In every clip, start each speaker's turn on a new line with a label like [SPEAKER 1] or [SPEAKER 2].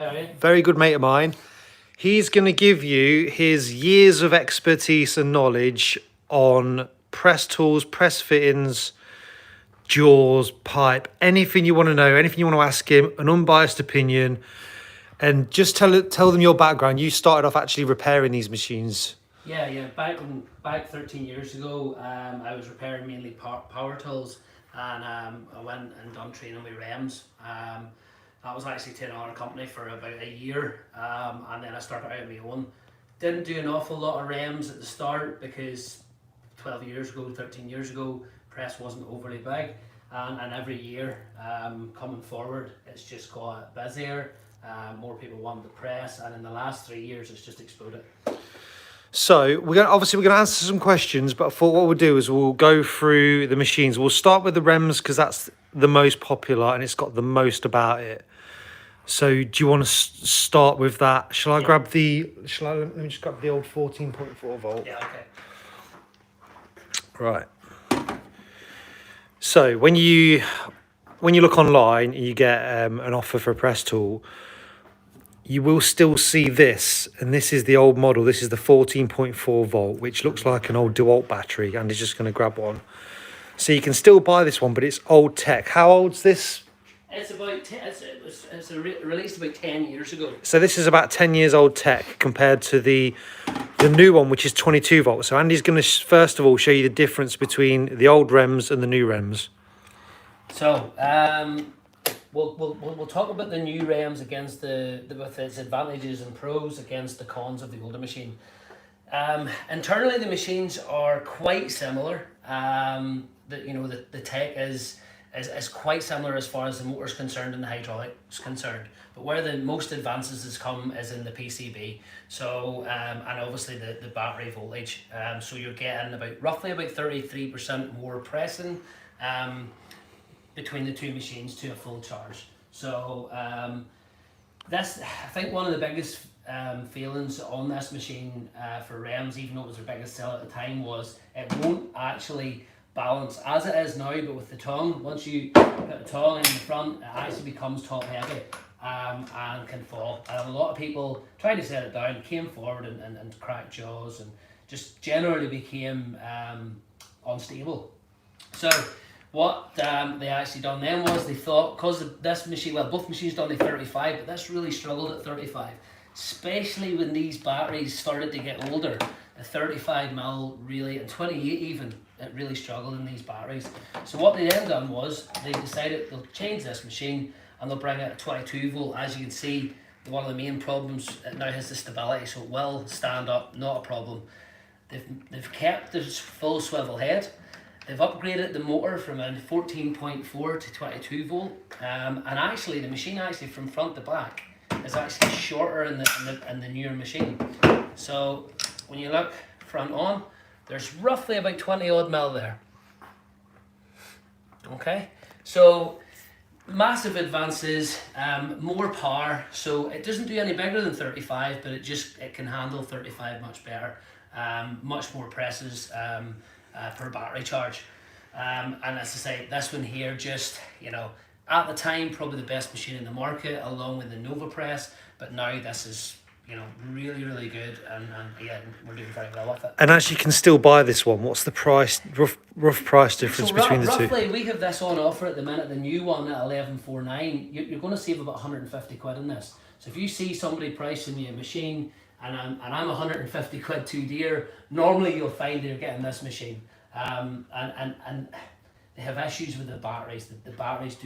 [SPEAKER 1] very good mate of mine. He's going to give you his years of expertise and knowledge on press tools, press fittings, jaws, pipe, anything you want to know, anything you want to ask him, an unbiased opinion, and just tell them your background. You started off actually repairing these machines.
[SPEAKER 2] Yeah. Back 13 years ago, I was repairing mainly power tools, and I went and done training with Rems. That was actually to another company for about a year, and then I started out on my own. Didn't do an awful lot of Rems at the start because 12 years ago, 13 years ago, press wasn't overly big, and every year coming forward, it's just got busier. More people want to press, and in the last 3 years, it's just exploded.
[SPEAKER 1] So we're going to answer some questions, but I thought what we'll do is we'll go through the machines. We'll start with the Rems because that's the most popular and it's got the most about it. So do you want to start with that? Shall I grab the? Let me just grab the old 14.4 volt.
[SPEAKER 2] Yeah. Okay.
[SPEAKER 1] Right. So when you look online and you get an offer for a press tool, you will still see this, and this is the old model. This is the 14.4 volt, which looks like an old DeWalt battery, and is just going to grab one. So you can still buy this one, but it's old tech. How old's this?
[SPEAKER 2] It's about it's released about 10 years ago.
[SPEAKER 1] So this is about 10 years old tech compared to the new one, which is 22 volts. So Andy's going to first of all show you the difference between the old Rems and the new Rems.
[SPEAKER 2] So we'll talk about the new Rems against with its advantages and pros against the cons of the older machine. Internally, the machines are quite similar. The tech is quite similar as far as the motor's concerned and the hydraulic is concerned. But where the most advances has come is in the PCB. So and obviously the battery voltage. So you're getting roughly about 33% more pressing between the two machines to a full charge. So that's, I think, one of the biggest failings on this machine for Rems, even though it was their biggest sell at the time, was it won't actually balance as it is now, but with the tongue. Once you put the tongue in the front, it actually becomes top heavy and can fall. And a lot of people tried to set it down, came forward and cracked jaws and just generally became unstable. So what they actually done then was they thought, because this machine, well, both machines done the 35, but this really struggled at 35, especially when these batteries started to get older. The 35mm really, and 28 even, it really struggled in these batteries. So what they then done was they decided they'll change this machine and they'll bring it a 22 volt. As you can see, one of the main problems, it now has the stability, so it will stand up, not a problem. They've kept the full swivel head. They've upgraded the motor from a 14.4 to 22 volt, and actually the machine from front to back is actually shorter in the newer machine. So when you look front on, there's roughly about 20 odd mil there. Okay, so massive advances, more power. So it doesn't do any bigger than 35, but it can handle 35 much better. Much more presses per battery charge. And as I say, this one here, just, at the time probably the best machine in the market, along with the Nova Press. But now this is, really, really good, and yeah, we're doing very well with it. And
[SPEAKER 1] as you can still buy this one, what's the price, rough price difference between the two?
[SPEAKER 2] Roughly, we have this on offer at the minute, the new one at 1149. You're going to save about 150 quid in this. So if you see somebody pricing you a machine and I'm 150 quid too dear, normally you'll find they're getting this machine. And they have issues with the batteries. The batteries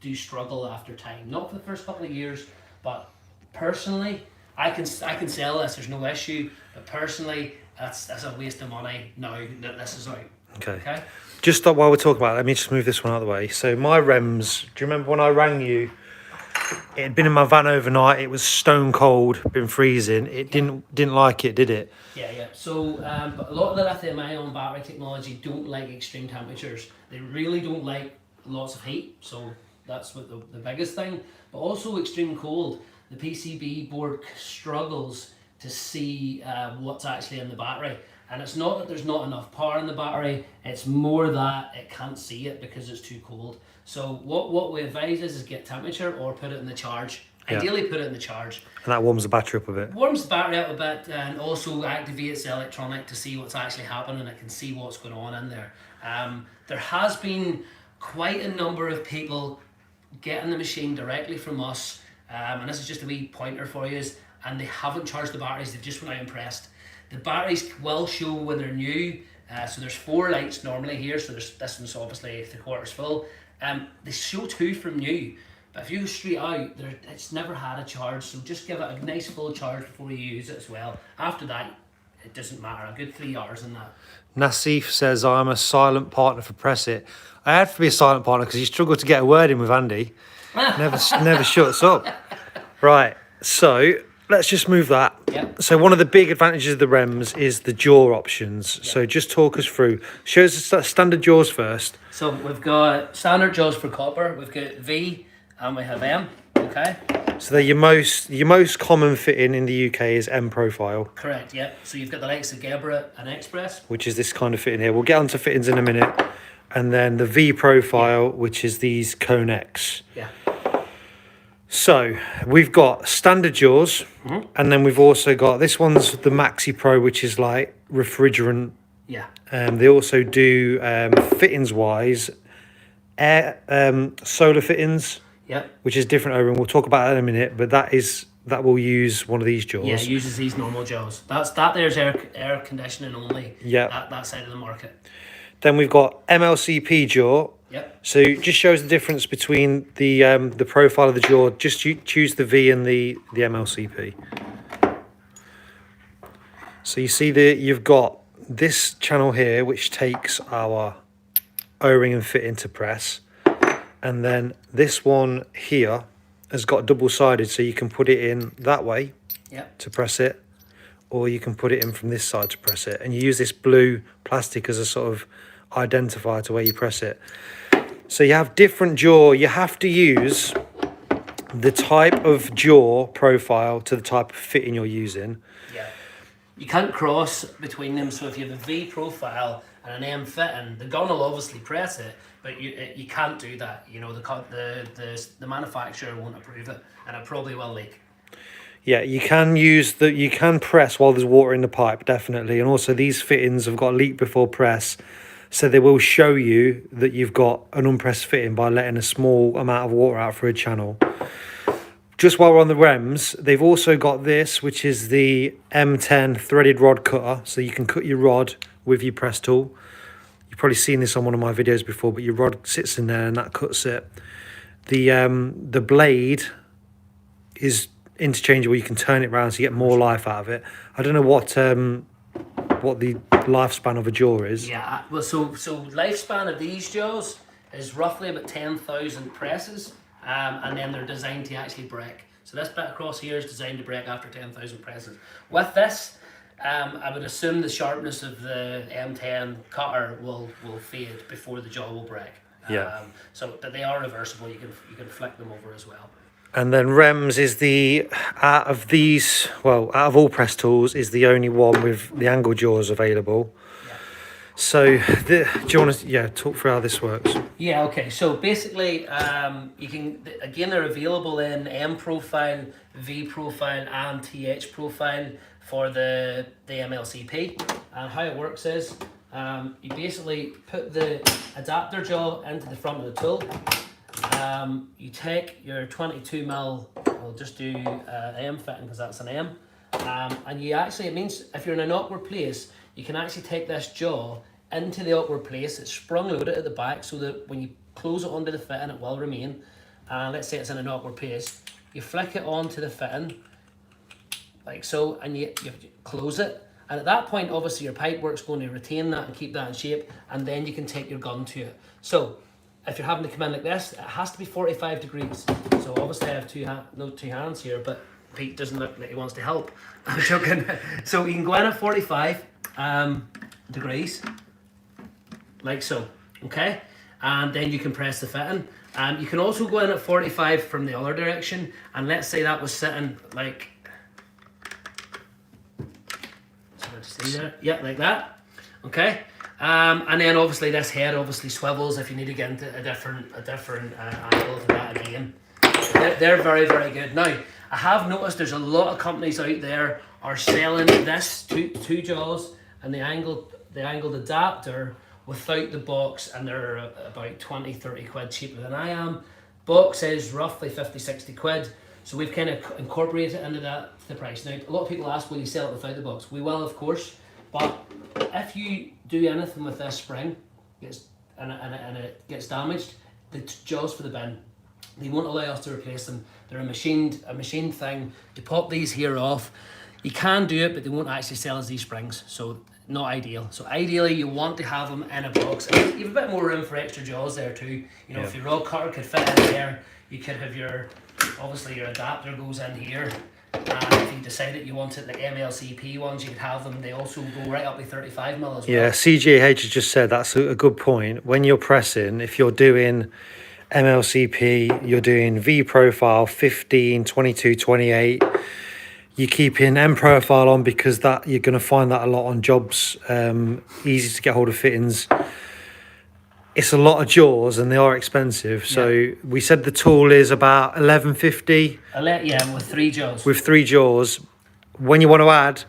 [SPEAKER 2] do struggle after time. Not for the first couple of years, but personally, I can sell this, there's no issue, but personally that's a waste of money now that this is out.
[SPEAKER 1] Okay. Just while we're talking about it, let me just move this one out of the way. So my Rems, do you remember when I rang you? It had been in my van overnight, it was stone cold, been freezing. It didn't like it, did it?
[SPEAKER 2] Yeah. So but a lot of the lithium-ion battery technology don't like extreme temperatures. They really don't like lots of heat, so that's what the biggest thing. But also extreme cold. The PCB board struggles to see what's actually in the battery. And it's not that there's not enough power in the battery, it's more that it can't see it because it's too cold. So what we advise is get temperature or put it in the charge Ideally put it in the charge.
[SPEAKER 1] And that warms the battery up a bit.
[SPEAKER 2] Warms the battery up a bit and also activates the electronic to see what's actually happening. It can see what's going on in there. There has been quite a number of people getting the machine directly from us, and this is just a wee pointer for you, and they haven't charged the batteries, they've just went out and pressed. The batteries will show when they're new, so there's 4 lights normally here, so there's this one's obviously 3/4 full. They show 2 from new, but if you go straight out, it's never had a charge, so just give it a nice full charge before you use it as well. After that, it doesn't matter, a good 3 hours in that.
[SPEAKER 1] Nasif says, I'm a silent partner for Pressit. I had to be a silent partner because you struggle to get a word in with Andy. Never shuts up. Right, so let's just move that.
[SPEAKER 2] Yep.
[SPEAKER 1] So one of the big advantages of the Rems is the jaw options. Yep. So just talk us through. Show us the standard jaws first.
[SPEAKER 2] So we've got standard jaws for copper, we've got V and we have M, okay?
[SPEAKER 1] So they're your most common fitting in the UK is M profile.
[SPEAKER 2] Correct, yeah. So you've got the likes of Geberit and Express.
[SPEAKER 1] Which is this kind of fitting here. We'll get onto fittings in a minute. And then the V profile, which is these Cone X.
[SPEAKER 2] Yeah.
[SPEAKER 1] So we've got standard jaws, and then we've also got, this one's the Maxi Pro, which is like refrigerant.
[SPEAKER 2] Yeah.
[SPEAKER 1] They also do fittings wise, air solar fittings.
[SPEAKER 2] Yep.
[SPEAKER 1] Which is different over, and we'll talk about that in a minute. But that will use one of these jaws.
[SPEAKER 2] Yeah, it uses these normal jaws. There's air conditioning only.
[SPEAKER 1] Yeah.
[SPEAKER 2] That side of the market.
[SPEAKER 1] Then we've got MLCP jaw.
[SPEAKER 2] Yep.
[SPEAKER 1] So it just shows the difference between the profile of the jaw. Just choose the V and the MLCP. So you see you've got this channel here, which takes our O-ring and fit into press. And then this one here has got double-sided, so you can put it in that way to press it, or you can put it in from this side to press it. And you use this blue plastic as a sort of identifier to where you press it. So you have different jaw. You have to use the type of jaw profile to the type of fitting you're using.
[SPEAKER 2] Yeah. You can't cross between them, so if you have a V profile and an M fitting, the gun will obviously press it, but you can't do that. You know, the manufacturer won't approve it, and it probably will leak.
[SPEAKER 1] Yeah, you can press while there's water in the pipe, definitely. And also these fittings have got leak before press, so they will show you that you've got an unpressed fitting by letting a small amount of water out through a channel. Just while we're on the Rems, they've also got this, which is the M10 threaded rod cutter, so you can cut your rod with your press tool. You've probably seen this on one of my videos before, but your rod sits in there and that cuts it. The blade is interchangeable. You can turn it around so you get more life out of it. I don't know what the lifespan of a jaw is.
[SPEAKER 2] Yeah, well, so lifespan of these jaws is roughly about 10,000 presses, and then they're designed to actually break. So this bit across here is designed to break after 10,000 presses. With this, I would assume the sharpness of the M10 cutter will fade before the jaw will break.
[SPEAKER 1] Yeah.
[SPEAKER 2] So but they are reversible. You can flick them over as well.
[SPEAKER 1] And then Rems is out of all press tools, is the only one with the angle jaws available.
[SPEAKER 2] Yeah.
[SPEAKER 1] So, do you want to talk through how this works?
[SPEAKER 2] Yeah, okay. So basically, you can, again, they're available in M profile, V profile, and TH profile for the MLCP. And how it works is, you basically put the adapter jaw into the front of the tool. You take your 22mm, we'll just do M fitting because that's an M, and you actually, it means if you're in an awkward place, you can actually take this jaw into the awkward place. It's sprung loaded at the back so that when you close it onto the fitting, it will remain. And let's say it's in an awkward place, you flick it onto the fitting like so, and you close it. And at that point, obviously, your pipe work's going to retain that and keep that in shape, and then you can take your gun to it. So if you're having to come in like this, it has to be 45 degrees. So obviously I have two hands here, but Pete doesn't look like he wants to help. I'm joking. So you can go in at 45 degrees, like so, okay? And then you can press the fitting. You can also go in at 45 from the other direction, and let's say that was sitting like, yeah, like that, okay? And then obviously this head obviously swivels if you need to get into a different angle to that again. they're very, very good. Now, I have noticed there's a lot of companies out there are selling this two jaws and the angled adapter without the box, and they're about 20-30 quid cheaper than I am. Box is roughly 50-60 quid, so we've kind of incorporated it into the price. Now, a lot of people ask, will you sell it without the box? We will, of course, but if you do anything with this spring and it gets damaged, the jaws for the bin, they won't allow us to replace them. They're a machined thing. You pop these here off. You can do it, but they won't actually sell as these springs, so not ideal. So ideally, you want to have them in a box. And you have a bit more room for extra jaws there too. You know, if your rod cutter could fit in there, you could have obviously your adapter goes in here. And if you decide that you wanted like MLCP ones, you could have them. They also go right up to 35mm as well.
[SPEAKER 1] Yeah, CGH has just said that's a good point. When you're pressing, if you're doing MLCP, you're doing V profile 15, 22, 28. You're keeping M profile on because that you're going to find that a lot on jobs. Easy to get hold of fittings. It's a lot of jaws and they are expensive. So we said the tool is about $11.50.
[SPEAKER 2] Yeah, with 3 jaws.
[SPEAKER 1] With 3 jaws. When you want to add,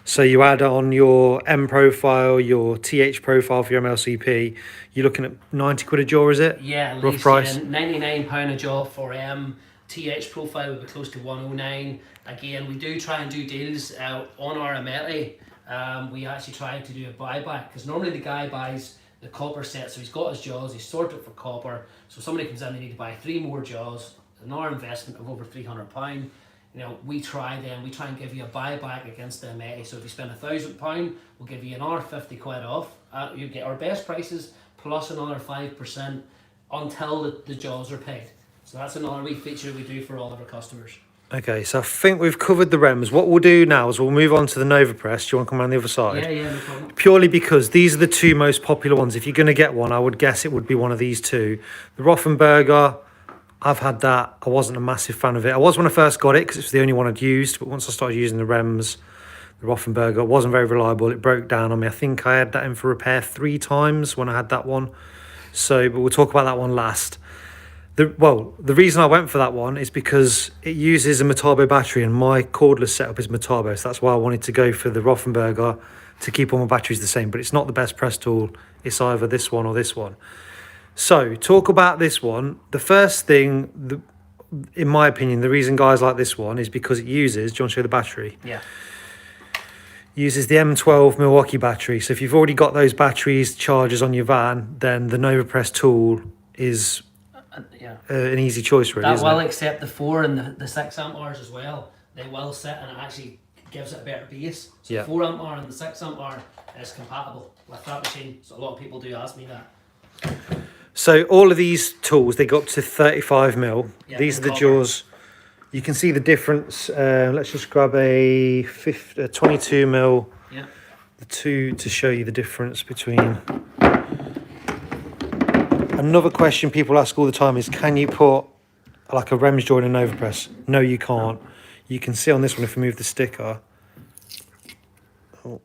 [SPEAKER 1] so you add on your M profile, your TH profile for your MLCP, you're looking at 90 quid a jaw, is it?
[SPEAKER 2] Yeah,
[SPEAKER 1] rough price.
[SPEAKER 2] £99 a jaw for M. TH profile would be close to 109. Again, we do try and do deals on our Ameti. We actually try to do a buyback because normally the guy buys the copper set, so he's got his jaws, he's sorted for copper. So somebody comes in, they need to buy 3 more jaws, an our investment of over £300. You know, we try and give you a buyback against the Ameti. So if you spend £1,000, we'll give you an hour 50 quid off. You get our best prices plus another 5% until the jaws are paid. So that's another wee feature we do for all of our customers.
[SPEAKER 1] Okay, so I think we've covered the Rems. What we'll do now is we'll move on to the Nova Press. Do you want to come around the other side?
[SPEAKER 2] Yeah, no problem.
[SPEAKER 1] Purely because these are the 2 most popular ones. If you're going to get one, I would guess it would be one of these 2. The Rothenberger, I've had that. I wasn't a massive fan of it. I was when I first got it because it's the only one I'd used. But once I started using the Rems, the Rothenberger, it wasn't very reliable. It broke down on me. I think I had that in for repair 3 times when I had that one. So, but we'll talk about that one last. The reason I went for that one is because it uses a Metabo battery and my cordless setup is Metabo, so that's why I wanted to go for the Rothenberger to keep all my batteries the same, but it's not the best press tool. It's either this one or this one. So, talk about this one. The first thing, in my opinion, the reason guys like this one is because it uses, do you want to show the battery?
[SPEAKER 2] Yeah.
[SPEAKER 1] Uses the M12 Milwaukee battery. So if you've already got those batteries, chargers on your van, then the Nova Press tool is an easy choice, really.
[SPEAKER 2] That will accept the 4 and the 6 amp hours as well. They will sit and it actually gives it a better base. So the 4 amp hour and the 6 amp hour is compatible with that machine. So a lot of people do ask me that.
[SPEAKER 1] So all of these tools, they go up to 35mm.
[SPEAKER 2] Yeah,
[SPEAKER 1] these are the jaws. You can see the difference. Let's just grab a 22mm.
[SPEAKER 2] Yeah.
[SPEAKER 1] The 2 to show you the difference between. Another question people ask all the time is, can you put like a Rems jaw in a Nova Press? No, you can't. You can see on this one, if we move the sticker. Oh,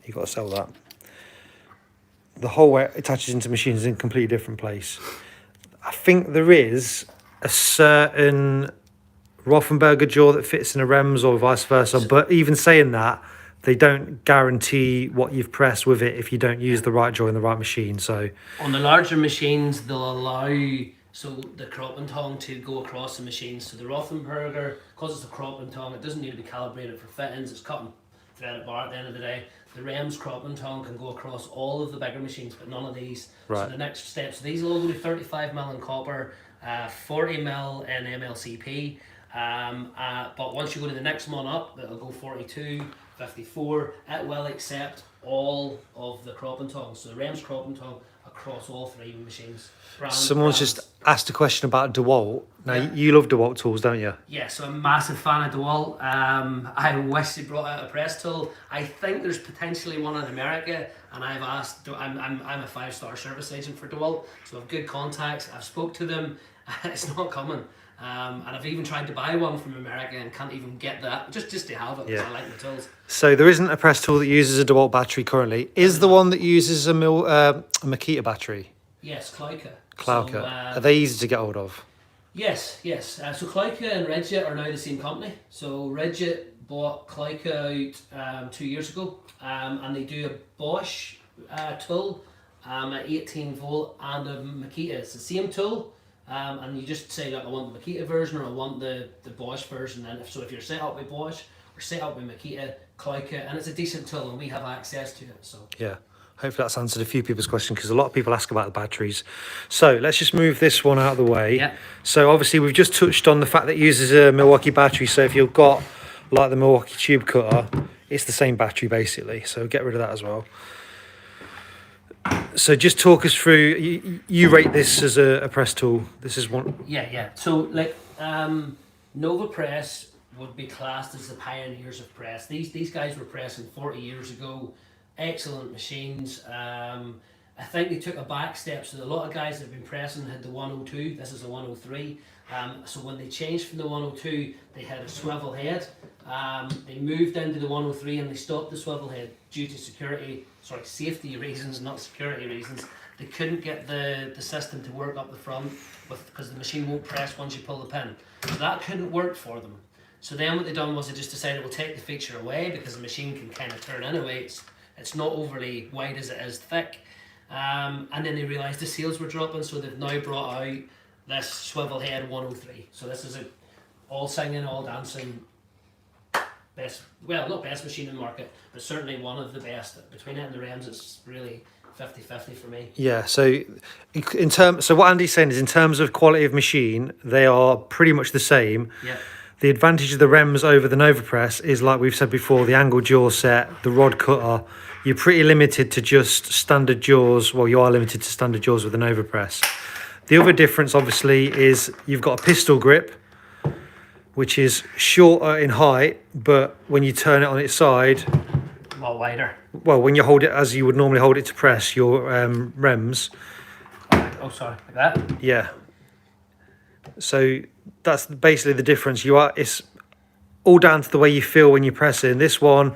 [SPEAKER 1] you got to sell that. The hole where it attaches into machines is in a completely different place. I think there is a certain Rothenberger jaw that fits in a Rems or vice versa, but even saying that, they don't guarantee what you've pressed with it if you don't use the right jaw in the right machine. So
[SPEAKER 2] on the larger machines, they'll allow the cropping tongue to go across the machine. So the Rothenberger, because it's a cropping tongue, it doesn't need to be calibrated for fittings. It's cut and threaded bar at the end of the day. The Rems cropping tongue can go across all of the bigger machines, but none of these.
[SPEAKER 1] Right.
[SPEAKER 2] So the next step, so these will all go to 35mm in copper, 40mm in MLCP. But once you go to the next one up, it'll go 42, 54. It will accept all of the cropping tongues. So the Rems cropping tongue across all 3 machines.
[SPEAKER 1] Someone's just asked a question about DeWalt. Now, you love DeWalt tools, don't you?
[SPEAKER 2] Yeah, so I'm a massive fan of DeWalt. I wish they brought out a press tool. I think there's potentially one in America, and I've asked, I'm a 5-star service agent for DeWalt, so I've good contacts. I've spoke to them. It's not coming. And I've even tried to buy one from America and can't even get that, just to have it, because I like the tools.
[SPEAKER 1] So there isn't a press tool that uses a DeWalt battery currently. Is the one that uses a Makita battery?
[SPEAKER 2] Yes, Klauka.
[SPEAKER 1] Klauka.
[SPEAKER 2] So,
[SPEAKER 1] Are they easy to get hold of?
[SPEAKER 2] Yes, yes. So Clyca and Ridget are now the same company. So Ridget bought Clyca out 2 years ago, and they do a Bosch tool, at 18 volt, and a Makita. It's the same tool, and you just say, look, I want the Makita version or I want the Bosch version. And if you're set up with Bosch or set up with Makita, Clyca, and it's a decent tool, and we have access to it. So
[SPEAKER 1] Yeah. Hopefully that's answered a few people's questions, because a lot of people ask about the batteries. So let's just move this one out of the way.
[SPEAKER 2] Yeah.
[SPEAKER 1] So obviously we've just touched on the fact that it uses a Milwaukee battery. So if you've got like the Milwaukee tube cutter, it's the same battery basically. So get rid of that as well. So just talk us through, you rate this as a press tool. This is one.
[SPEAKER 2] Yeah. So like Nova Press would be classed as the pioneers of press. These guys were pressing 40 years ago. Excellent machines. I think they took a back step. So a lot of guys that have been pressing had the 102. This is a 103. So when they changed from the 102, they had a swivel head. They moved into the 103 and they stopped the swivel head due to safety reasons, not security reasons. They couldn't get the system to work up the front because the machine won't press once you pull the pin. So that couldn't work for them. So then what they done was they just decided we'll take the feature away because the machine can kind of turn anyway. It's not overly wide as it is thick. And then they realised the sales were dropping, so they've now brought out this swivel head 103. So this is all singing, all dancing, not best machine in the market, but certainly one of the best. Between it and the Rems, it's really 50-50 for me.
[SPEAKER 1] Yeah, so what Andy's saying is, in terms of quality of machine, they are pretty much the same.
[SPEAKER 2] Yeah.
[SPEAKER 1] The advantage of the Rems over the Nova Press is, like we've said before, the angle jaw set, the rod cutter. You're pretty limited to just standard jaws. Well, you are limited to standard jaws with the Nova Press. The other difference, obviously, is you've got a pistol grip, which is shorter in height, but when you turn it on its side,
[SPEAKER 2] A lot wider.
[SPEAKER 1] well, when you hold it as you would normally hold it to press your Rems.
[SPEAKER 2] Oh, sorry, like that?
[SPEAKER 1] Yeah. So that's basically the difference. It's all down to the way you feel when you're pressing. This one,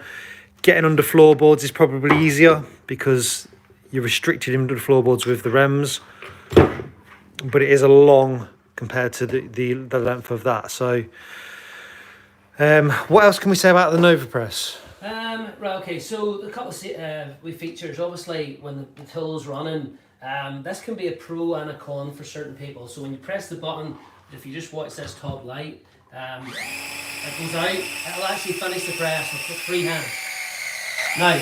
[SPEAKER 1] getting under floorboards is probably easier because you're restricted into the floorboards with the Rems, but it is a long compared to the length of that. So what else can we say about the Nova Press?
[SPEAKER 2] Right, okay, so a couple of features. Obviously, when the tool's running, this can be a pro and a con for certain people. So when you press the button, if you just watch this top light, it goes out, it'll actually finish the press with 3 hands. Now,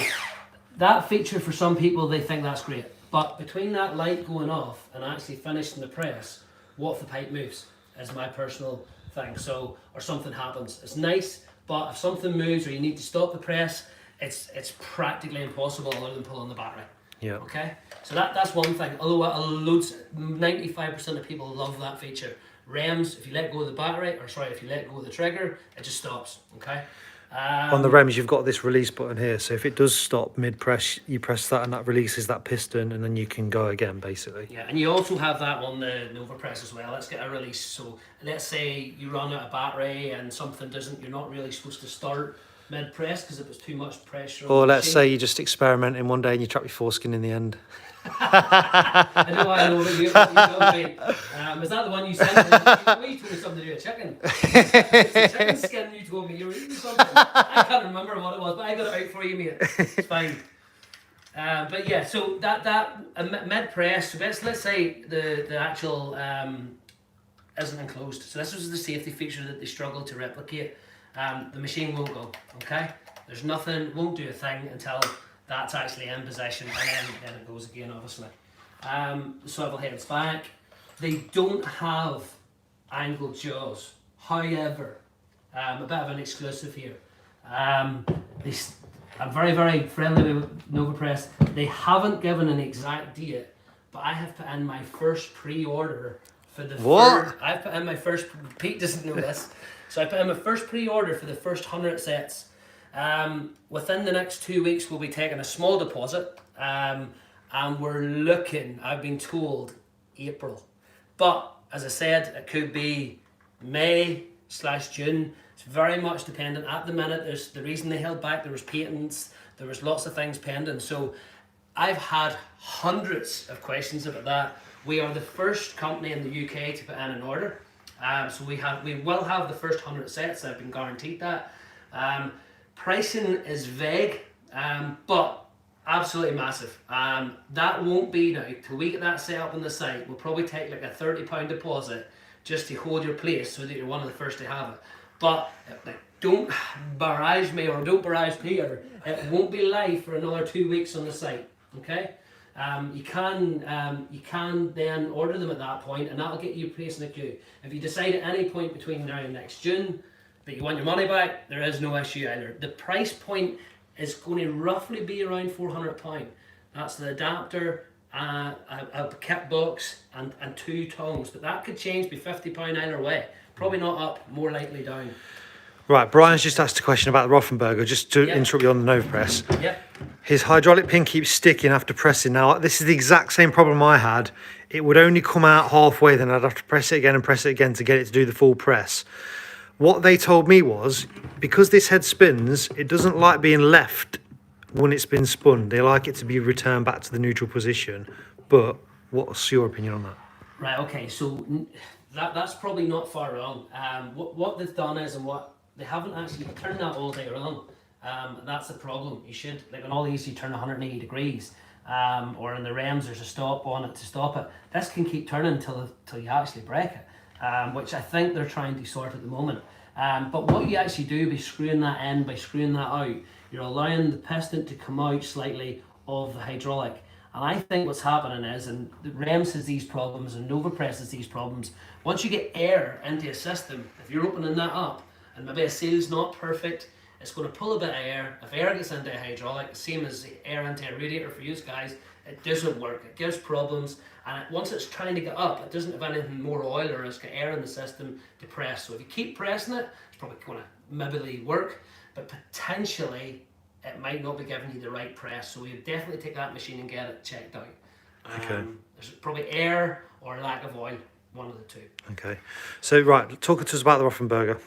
[SPEAKER 2] that feature for some people, they think that's great. But between that light going off and actually finishing the press, what if the pipe moves? Is my personal thing. So, or something happens. It's nice, but if something moves or you need to stop the press, it's practically impossible other than pulling the battery.
[SPEAKER 1] Yeah.
[SPEAKER 2] Okay? So that's one thing. Although 95% of people love that feature. Rems, if you let go of the battery, if you let go of the trigger, it just stops. Okay?
[SPEAKER 1] On the Rems, you've got this release button here. So if it does stop mid-press, you press that and that releases that piston, and then you can go again, basically.
[SPEAKER 2] Yeah, and you also have that on the Nova Press as well. Let's get a release. So let's say you run out of battery and something you're not really supposed to start mid-press because it was too much pressure on
[SPEAKER 1] Or
[SPEAKER 2] the
[SPEAKER 1] let's
[SPEAKER 2] machine.
[SPEAKER 1] say you're just experimenting one day and you trap your foreskin in the end.
[SPEAKER 2] I know what you told me. Is that the one you sent me? You told me something to do with chicken. It's a chicken skin you told me you were eating something. I can't remember what it was, but I got it out for you, mate. It's fine. But yeah, so that mid press. So let's say the actual isn't enclosed. So this was the safety feature that they struggled to replicate. The machine won't go. Okay, there's nothing. Won't do a thing until that's actually in position, and then it goes again, obviously. The swivel head's back. They don't have angled jaws. However, a bit of an exclusive here. I'm very, very friendly with Nova Press. They haven't given an exact date, but I have put in my first pre-order for the
[SPEAKER 1] What?
[SPEAKER 2] I've put in my first. Pete doesn't know this, so I put in my first pre-order for the first 100 sets. Within the next 2 weeks, we'll be taking a small deposit, and we're looking, I've been told, April. But, as I said, it could be May/June. It's very much dependent. At the minute, there's the reason they held back, there was patents, there was lots of things pending. So, I've had hundreds of questions about that. We are the first company in the UK to put in an order. So we will have the first 100 sets. I've been guaranteed that. Pricing is vague, but absolutely massive. That won't be now till we get that set up on the site. We'll probably take like a £30 deposit just to hold your place so that you're one of the first to have it. But like, don't barrage me or don't barrage Peter. It won't be live for another 2 weeks on the site. Okay. You can then order them at that point, and that'll get you placed in a queue. If you decide at any point between now and next June that you want your money back, there is no issue either. The price point is going to roughly be around £400. That's the adapter, a kit box, and 2 tongs. But that could change, be £50 either way. Probably not up, more likely down.
[SPEAKER 1] Right, Brian's just asked a question about the Rothenberger, just to interrupt you on the NovaPress.
[SPEAKER 2] Yeah.
[SPEAKER 1] His hydraulic pin keeps sticking after pressing. Now, this is the exact same problem I had. It would only come out halfway, then I'd have to press it again and press it again to get it to do the full press. What they told me was, because this head spins, it doesn't like being left when it's been spun. They like it to be returned back to the neutral position. But what's your opinion on that?
[SPEAKER 2] Right, okay, so that's probably not far wrong. What they've done is, and what they haven't actually turned that all day around. That's the problem. You should, like on all these, you turn 180 degrees, or in the Rems there's a stop on it to stop it. This can keep turning till you actually break it, which I think they're trying to sort at the moment. But what you actually do by screwing that in, by screwing that out, you're allowing the piston to come out slightly of the hydraulic. And I think what's happening is, and the Rems has these problems and NovaPress has these problems, once you get air into a system, if you're opening that up and maybe a seal's not perfect, it's going to pull a bit of air. If air gets into a hydraulic, same as air into a radiator for you guys, it doesn't work. It gives problems, and once it's trying to get up, it doesn't have anything more oil or it's got air in the system to press. So if you keep pressing it, it's probably going to maybe work, but potentially it might not be giving you the right press. So you definitely take that machine and get it checked out.
[SPEAKER 1] Okay.
[SPEAKER 2] There's probably air or lack of oil, one of the two.
[SPEAKER 1] Okay. So, right, talk to us about the Rothenberger.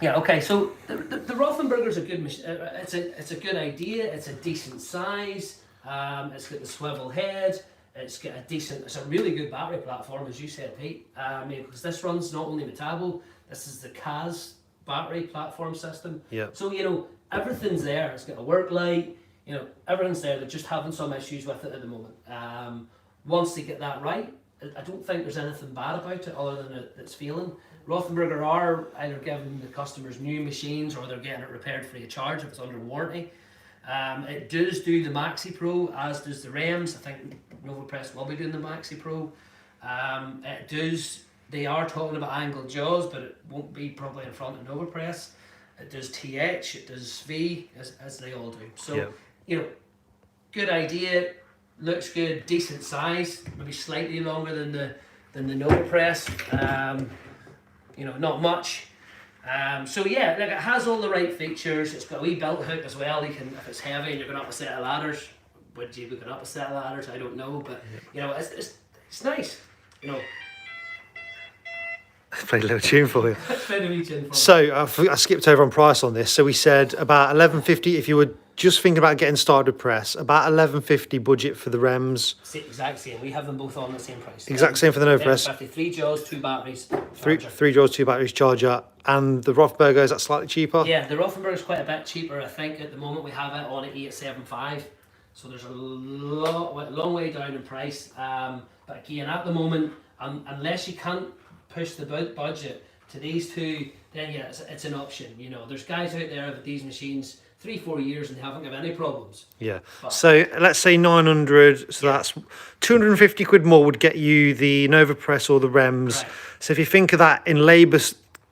[SPEAKER 2] Yeah, okay, so the Rothenberger's a good machine. It's a good idea. It's a decent size. It's got the swivel head. It's a really good battery platform, as you said, Pete. Because this runs not only Metabo, this is the CAS battery platform system.
[SPEAKER 1] Yeah.
[SPEAKER 2] So, everything's there. It's got a work light. Everything's there. They're just having some issues with it at the moment. Once they get that right, I don't think there's anything bad about it other than it's failing. Rothenberger are either giving the customers new machines or they're getting it repaired free of charge if it's under warranty. It does do the Maxi Pro, as does the Rems. I think NovaPress will be doing the Maxi Pro. They are talking about angled jaws, but it won't be probably in front of NovaPress. It does TH, it does V, as they all do. So, good idea, looks good, decent size, maybe slightly longer than the NovaPress. Not much. It has all the right features. It's got a wee belt hook as well. You can, if it's heavy and you're going up a set of ladders, would you be going up a set of ladders? I don't know, but it's nice.
[SPEAKER 1] Play a little tune for you.
[SPEAKER 2] Play a wee tune for me.
[SPEAKER 1] So I skipped over on price on this. So we said about $11.50 if you were just thinking about getting started with press. About $11.50 budget for the Rems.
[SPEAKER 2] Exact same. We have them both on the same price.
[SPEAKER 1] Exact same for the NovaPress.
[SPEAKER 2] 3 jaws, 2 batteries.
[SPEAKER 1] Three jaws, 2 batteries, charger. And the Rothenberger, is that slightly cheaper?
[SPEAKER 2] Yeah, the Rothenberger is quite a bit cheaper. I think at the moment we have it on at 875. So there's a long way down in price. But again, at the moment, unless you can't push the budget to these two, then yeah, it's an option. There's guys out there with these machines 3-4 years and they haven't got any problems.
[SPEAKER 1] Yeah. So let's say 900. So that's 250 quid more would get you the NovaPress or the Rems.
[SPEAKER 2] Right.
[SPEAKER 1] So if you think of that in labour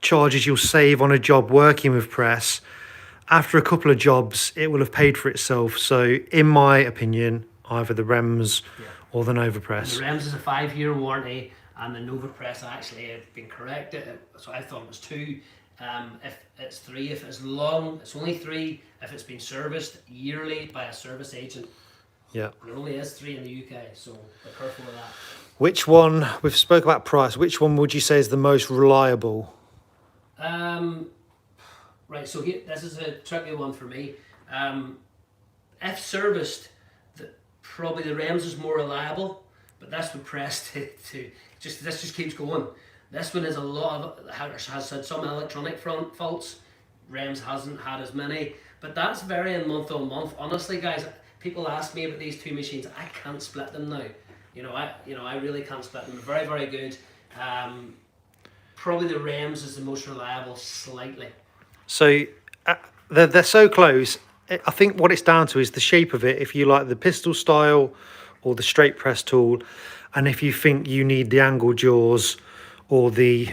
[SPEAKER 1] charges you'll save on a job working with press, after a couple of jobs it will have paid for itself. So in my opinion, either the Rems or the NovaPress.
[SPEAKER 2] The Rems is a 5-year warranty, and the NovaPress actually had been corrected. So I thought it was 2. If it's 3, if it's long, it's only 3 if it's been serviced yearly by a service agent.
[SPEAKER 1] Yeah.
[SPEAKER 2] There only is 3 in the UK, so be careful with that.
[SPEAKER 1] Which one, we've spoke about price, which one would you say is the most reliable?
[SPEAKER 2] Right, so this is a tricky one for me. If serviced, probably the Rems is more reliable, but that's with press this just keeps going. This one is a lot of, has had some electronic front faults. Rems hasn't had as many, but that's varying month on month. Honestly, guys, people ask me about these two machines. I can't split them now. I really can't split them. Very, very good. Probably the Rems is the most reliable, slightly.
[SPEAKER 1] So they're so close. I think what it's down to is the shape of it. If you like the pistol style or the straight press tool, and if you think you need the angle jaws or the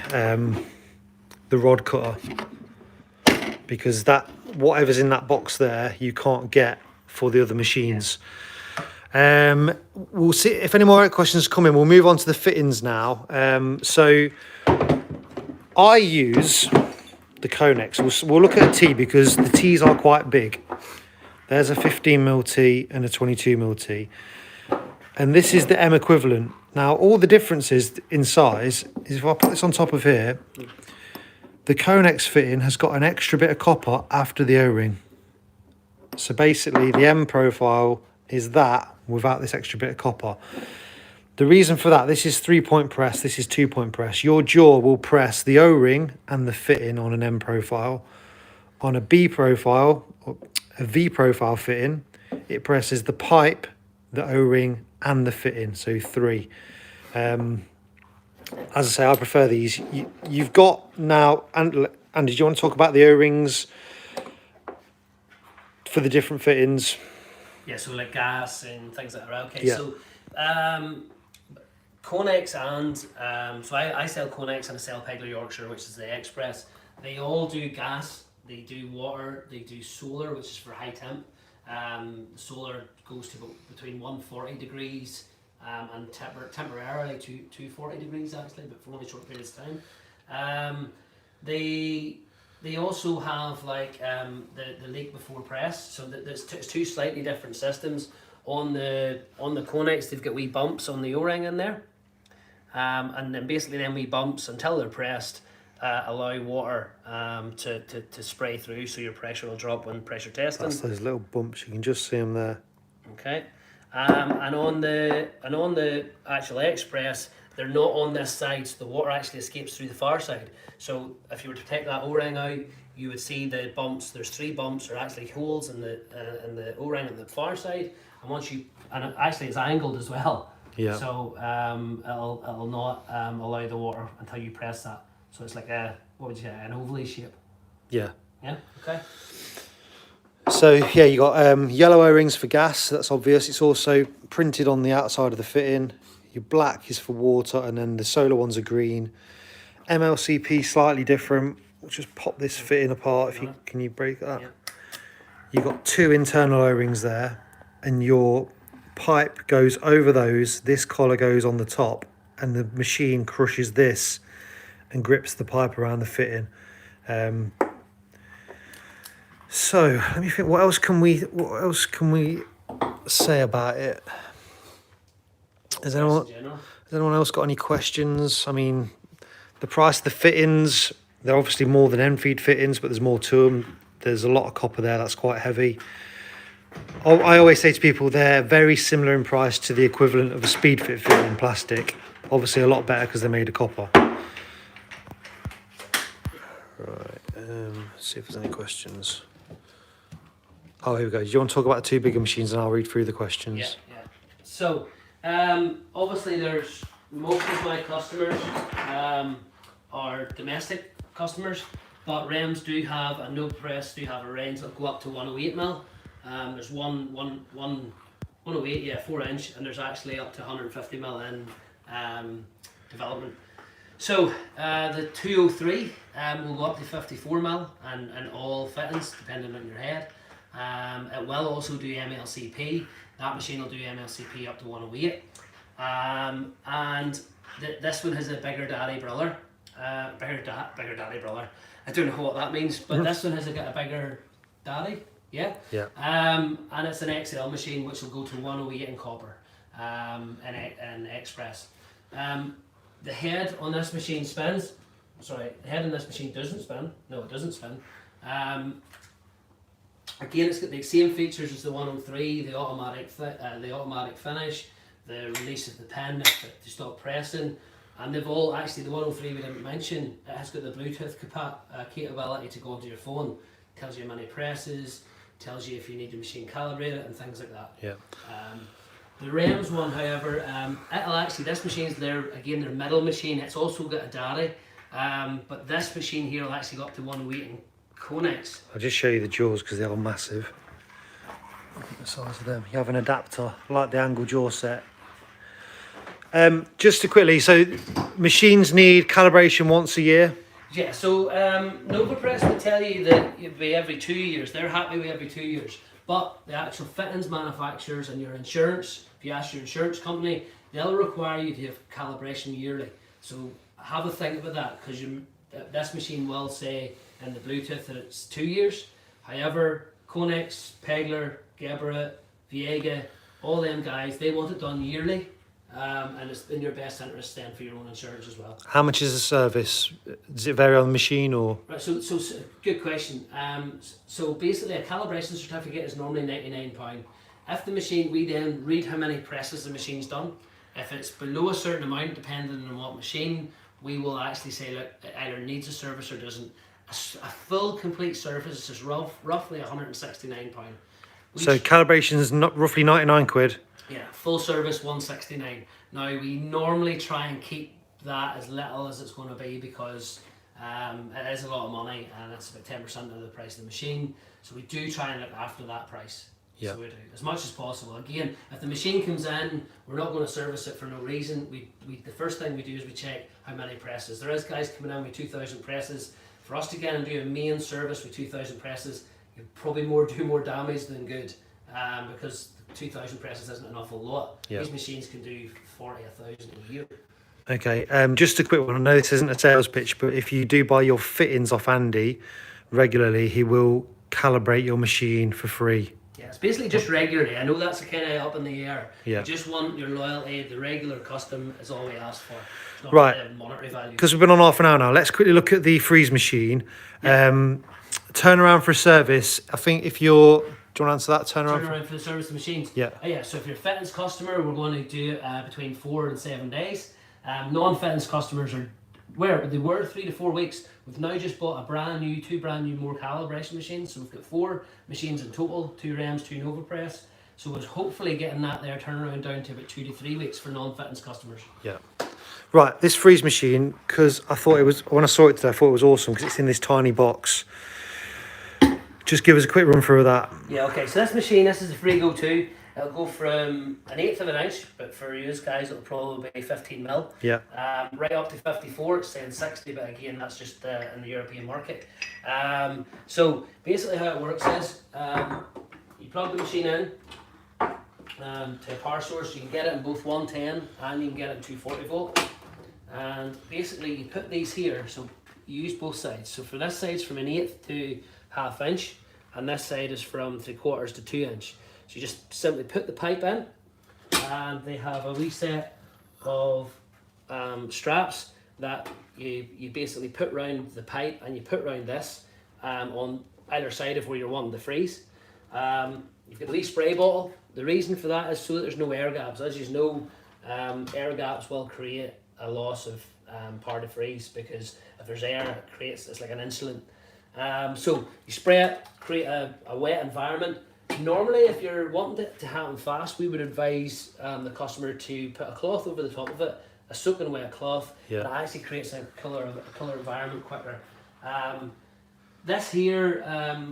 [SPEAKER 1] rod cutter, because that whatever's in that box there you can't get for the other machines. We'll see if any more questions come in. We'll move on to the fittings now. So I use the Conex. We'll look at a T because the T's are quite big. There's a 15mm T and a 22mm T. And this is the M equivalent. Now, all the differences in size is if I put this on top of here, the Conex fitting has got an extra bit of copper after the O-ring. So basically, the M profile is that without this extra bit of copper. The reason for that, this is 3-point press, this is 2-point press. Your jaw will press the O-ring and the fitting on an M profile. On a B profile, or a V profile fitting, it presses the pipe, the O-ring and the fitting, so 3. As I say, I prefer these. You've got now, and Andy, do you want to talk about the O-rings for the different fittings?
[SPEAKER 2] Yeah, so like gas and things like that. Okay,
[SPEAKER 1] Yeah.
[SPEAKER 2] so Conex and so I sell Conex and I sell Pegler Yorkshire, which is the Express. They all do gas, they do water, they do solar, which is for high temp. Solar goes to between 140 degrees and temporarily to 240 degrees actually, but for only short periods of time. They also have like the leak before press, so there's two slightly different systems. On the Conex, they've got wee bumps on the O-ring in there, and then basically them wee bumps until they're pressed allow water to spray through, so your pressure will drop when pressure testing.
[SPEAKER 1] That's those little bumps, you can just see them there.
[SPEAKER 2] Okay, and on the actual Express, they're not on this side, so the water actually escapes through the far side. So if you were to take that O-ring out, you would see the bumps. There's 3 bumps, there are actually holes in the O-ring on the far side, and actually it's angled as well.
[SPEAKER 1] Yeah.
[SPEAKER 2] So it'll not allow the water until you press that. So it's like an ovally shape.
[SPEAKER 1] Yeah.
[SPEAKER 2] Yeah. Okay.
[SPEAKER 1] So yeah, you got yellow O-rings for gas. That's obvious. It's also printed on the outside of the fitting. Your black is for water, and then the solar ones are green. MLCP slightly different. We'll just pop this fitting apart. Can you break that? Yeah. You've got 2 internal O-rings there, and your pipe goes over those. This collar goes on the top, and the machine crushes this and grips the pipe around the fitting. So let me think. What else can we say about it? Has anyone else got any questions? I mean, the price of the fittings, they're obviously more than end-feed fittings, but there's more to them. There's a lot of copper there, that's quite heavy. I always say to people, they're very similar in price to the equivalent of a speed fit fitting in plastic. Obviously a lot better because they're made of copper. Right, see if there's any questions. Oh, here we go. Do you want to talk about the 2 bigger machines and I'll read through the questions?
[SPEAKER 2] Yeah. So, obviously there's most of my customers are domestic customers, but Rems do have, and No Press do have a range that go up to 108mm. There's 108, 4-inch, and there's actually up to 150mm in development. So the 203 will go up to 54mm and all fittings depending on your head. It will also do MLCP. That machine will do MLCP up to 108. And this one has a bigger daddy brother. Bigger daddy brother. I don't know what that means, but this one has got a bigger daddy. Yeah. Yeah. And it's an XL machine which will go to 108 in copper. In Express. The head on this machine spins. Sorry, the head on this machine doesn't spin. No, it doesn't spin. Again, it's got the same features as the 103, the automatic finish, the release of the pin to stop pressing, And they've all, actually the 103 we didn't mention, it has got the Bluetooth capability to go onto your phone. Tells you how many presses, tells you if you need the machine calibrated and things like that.
[SPEAKER 1] Yeah.
[SPEAKER 2] The Rems one, however, it'll actually, this machine's their middle machine. It's also got a daddy, but this machine here will actually go up to 108 in Conex.
[SPEAKER 1] I'll just show you the jaws because they are massive. Look at the size of them. You have an adapter, like the angle jaw set. Just to quickly, so machines need calibration once a year.
[SPEAKER 2] Yeah, so NovaPress will tell you that it'd be every 2 years. They're happy with every 2 years. But the actual fittings manufacturers and your insurance, if you ask your insurance company, they'll require you to have calibration yearly. So have a think about that, because this machine will say in the Bluetooth that it's 2 years. However, Konex, Pegler, Geberit, Viega, all them guys, they want it done yearly. And it's in your best interest then for your own insurance as well.
[SPEAKER 1] How much is the service? Does it vary on the machine or?
[SPEAKER 2] Right, so good question. So basically a calibration certificate is normally £99. If the machine, we then read how many presses the machine's done. If it's below a certain amount, depending on what machine, we will actually say, look, it either needs a service or doesn't. A full complete service is roughly £169.
[SPEAKER 1] So calibration is not roughly 99 quid.
[SPEAKER 2] Yeah, full service 169. Now we normally try and keep that as little as it's going to be, because it is a lot of money and it's about 10% of the price of the machine. So we do try and look after that price.
[SPEAKER 1] Yeah.
[SPEAKER 2] So we do as much as possible. Again, if the machine comes in, we're not going to service it for no reason. The first thing we do is we check how many presses. There is guys coming in with 2,000 presses. For us to get and do a main service with 2,000 presses, you probably do more damage than good, because 2,000 presses isn't an awful lot.
[SPEAKER 1] Yeah.
[SPEAKER 2] These machines can do 40,000 a year.
[SPEAKER 1] Okay, just a quick one. I know this isn't a sales pitch, but if you do buy your fittings off Andy regularly, he will calibrate your machine for free.
[SPEAKER 2] Yeah, it's basically just regularly. I know that's kind of up in the air.
[SPEAKER 1] Yeah.
[SPEAKER 2] You just want your loyalty. The regular custom is all we ask for. It's not
[SPEAKER 1] Right.
[SPEAKER 2] really monetary value.
[SPEAKER 1] Because we've been on half an hour now, let's quickly look at the freeze machine.
[SPEAKER 2] Yeah.
[SPEAKER 1] Turn around for a service. I think if you're... Do you want to answer that? Turn
[SPEAKER 2] Turn
[SPEAKER 1] around.
[SPEAKER 2] around for the service of machines.
[SPEAKER 1] Yeah.
[SPEAKER 2] Yeah. So if you're a fittings customer, we're going to do it between 4 and 7 days. Non-fittings customers they were 3 to 4 weeks. We've now just bought two brand new more calibration machines. So we've got 4 machines in total, 2 Rems, 2 NovaPress. So we're hopefully getting that there turnaround down to about 2 to 3 weeks for non-fittings customers.
[SPEAKER 1] Yeah. Right, this freeze machine, because I thought it was, when I saw it today, I thought it was awesome because it's in this tiny box. Just give us a quick run through of that.
[SPEAKER 2] Yeah, okay, so this machine, this is a Frigo 2. It'll go from 1/8 of an inch, but for you guys it'll probably be 15 mil.
[SPEAKER 1] Yeah.
[SPEAKER 2] Right up to 54, it's saying 60, but again that's just in the European market. So basically how it works is, you plug the machine in to a power source. You can get it in both 110 and you can get it in 240 volt. And basically you put these here, so you use both sides. So for this side it's from 1/8 to 1/2 inch, and this side is from 3/4 to 2 inch. So you just simply put the pipe in, and they have a wee set of straps that you basically put round the pipe, and you put round this on either side of where you're wanting to freeze. You've got a wee spray bottle. The reason for that is so that there's no air gaps. As you know, air gaps will create a loss of power to freeze, because if there's air, it's like an insulin. So you spray it, create a wet environment. Normally, if you're wanting it to happen fast, we would advise the customer to put a cloth over the top of it, a soaking wet cloth.
[SPEAKER 1] Yeah.
[SPEAKER 2] That actually creates a colour environment quicker. This here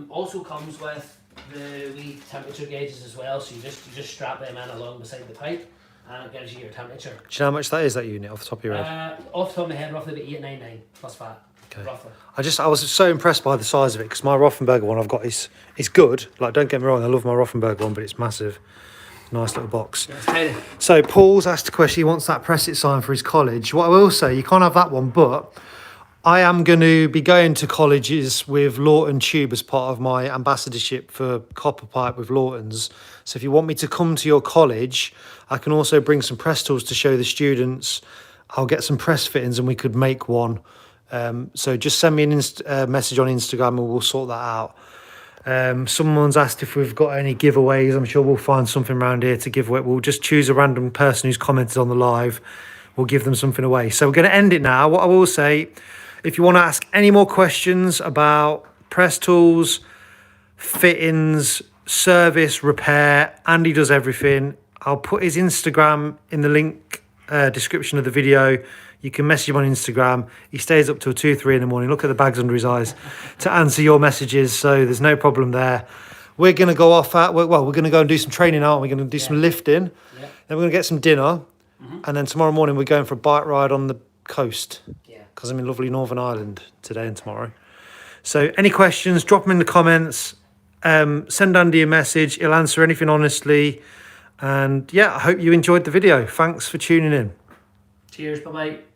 [SPEAKER 2] also comes with the wee temperature gauges as well, so you just strap them in along beside the pipe, and it gives you your temperature.
[SPEAKER 1] Do you know how much that is, that unit, off the top of your head?
[SPEAKER 2] Off the top of my head, roughly about 899 plus VAT.
[SPEAKER 1] Okay.
[SPEAKER 2] Roughly.
[SPEAKER 1] I was so impressed by the size of it, because my Rothenberger one I've got is good. Like, don't get me wrong, I love my Rothenberger one, but it's massive. Nice little box.
[SPEAKER 2] Yeah, it's tiny.
[SPEAKER 1] So Paul's asked a question. He wants that Pressit sign for his college. What I will say, you can't have that one, but I am going to be going to colleges with Lawton Tube as part of my ambassadorship for copper pipe with Lawtons. So if you want me to come to your college, I can also bring some press tools to show the students. I'll get some press fittings and we could make one. So just send me a message on Instagram and we'll sort that out. Someone's asked if we've got any giveaways. I'm sure we'll find something around here to give away. We'll just choose a random person who's commented on the live. we'll give them something away. So we're going to end it now. What I will say, if you want to ask any more questions about press tools, fittings, service, repair, Andy does everything. I'll put his Instagram in the link description of the video. You can message him on Instagram. He stays up till 2, 3 in the morning. Look at the bags under his eyes to answer your messages. So there's no problem there. We're going to go off at, well, we're going to go and do some training, aren't we? We're going to do some lifting.
[SPEAKER 2] Yeah.
[SPEAKER 1] Then we're going to get some dinner. And then tomorrow morning we're going for a bike ride on the coast.
[SPEAKER 2] Yeah.
[SPEAKER 1] Because I'm in lovely Northern Ireland today and tomorrow. So any questions, drop them in the comments. Send Andy a message. He'll answer anything honestly. And yeah, I hope you enjoyed the video. Thanks for tuning in.
[SPEAKER 2] Cheers. Bye-bye.